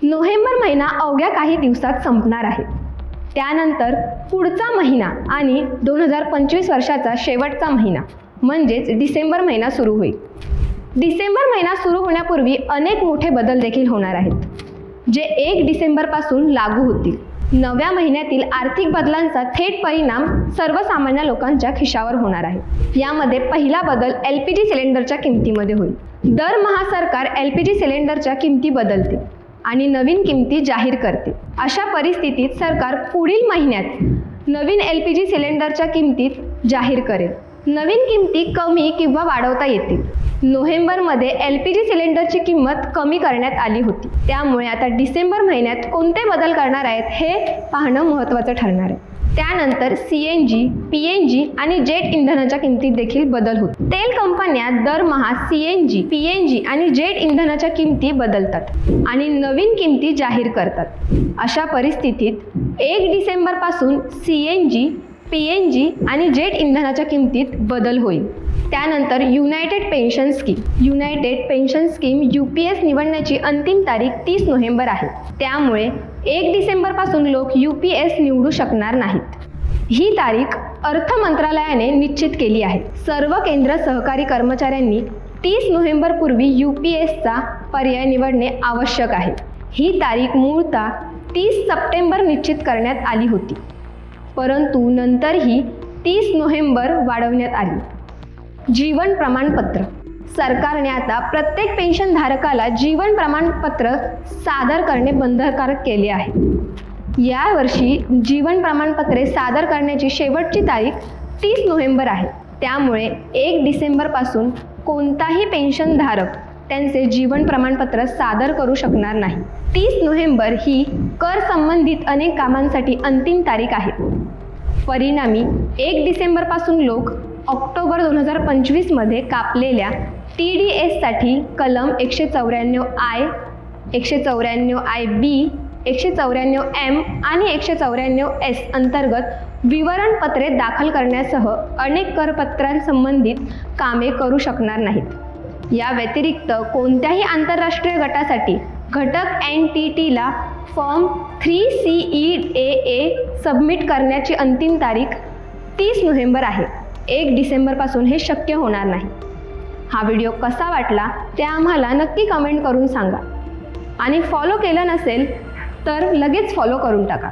November महिना अवघ्या काही दिवसात संपणार आहे. त्यानंतर पुढचा महिना आणि 2025 वर्षाचा शेवटचा महिना म्हणजेच डिसेंबर महिना सुरू होईल. डिसेंबर महिना सुरू होण्यापूर्वी अनेक मोठे बदल देखील होणार आहेत, जे 1 डिसेंबरपासून लागू होतील. नव्या महिन्यातील आर्थिक बदलांचा थेट परिणाम सर्वसामान्य लोकांच्या खिशावर होणार आहे. यामध्ये पहिला बदल LPG सिलेंडरच्या किमतीमध्ये होईल. दरमहा सरकार LPG सिलेंडरच्या किमती बदलते आणि नवीन किमती जाहीर करते. अशा परिस्थितीत सरकार पुढील महिन्यात नवीन LPG सिलेंडरच्या किमतीत जाहीर करेल. नवीन किमती कमी किंवा वाढवता येतील. नोव्हेंबरमध्ये LPG सिलेंडरची किंमत कमी करण्यात आली होती. त्यामुळे आता डिसेंबर महिन्यात कोणते बदल करणार आहेत हे पाहणं महत्त्वाचं ठरणार आहे. त्यानंतर CNG, PNG आणि जेट इंधनाच्या किमतीत देखील बदल होतील. तेल कंपन्या दरमहा CNG, PNG आणि जेट इंधनाच्या किमती बदलतात आणि नवीन किमती जाहीर करतात. अशा परिस्थितीत 1 डिसेंबरपासून CNG, PNG आणि जेट इंधनाच्या किमतीत बदल होईल. त्यानंतर युनायटेड पेन्शन स्कीम UPS निवडण्याची अंतिम तारीख 30 नोव्हेंबर आहे. त्यामुळे 1 डिसेंबरपासून लोक UPS निवडू शकणार नाहीत. ही तारीख अर्थ मंत्रालयाने निश्चित केली आहे. सर्व केंद्र सहकारी कर्मचाऱ्यांनी 30 नोव्हेंबरपूर्वी UPSचा पर्याय निवडणे आवश्यक आहे. ही तारीख मूळतः 30 सप्टेंबर निश्चित करण्यात आली होती, परंतु नंतर ही 30 नोव्हेंबर वाढवण्यात आली. जीवन प्रमाणपत्र. सरकारने आता प्रत्येक पेन्शनधारकाला जीवन प्रमाणपत्र सादर करणे बंधनकारक केले आहे. यावर्षी जीवन प्रमाणपत्रे सादर करण्याची शेवटची तारीख 30 नोव्हेंबर आहे. त्यामुळे 1 डिसेंबरपासून कोणताही पेन्शनधारक त्यांचे जीवन प्रमाणपत्र सादर करू शकणार नाही. 30 नोव्हेंबर ही कर संबंधित अनेक कामांसाठी अंतिम तारीख आहे. परिणामी 1 डिसेंबरपासून लोक ऑक्टोबर 2025 मध्ये कापलेल्या TDS साठी कलम 194I, 194IB, 194M आणि 194S अंतर्गत विवरणपत्रे दाखल करण्यासह अनेक करपत्रांसंबंधित कामे करू शकणार नाहीत. या व्यतिरिक्त कोणत्याही आंतरराष्ट्रीय गटासाठी घटक NTTला फॉर्म 3CEAA सबमिट करण्याची अंतिम तारीख 30 नोव्हेंबर आहे. 1 डिसेंबरपासून हे शक्य होणार नाही. हा व्हिडिओ कसा वाटला ते आम्हाला नक्की कमेंट करून सांगा आणि फॉलो केलं नसेल तर लगेच फॉलो करून टाका.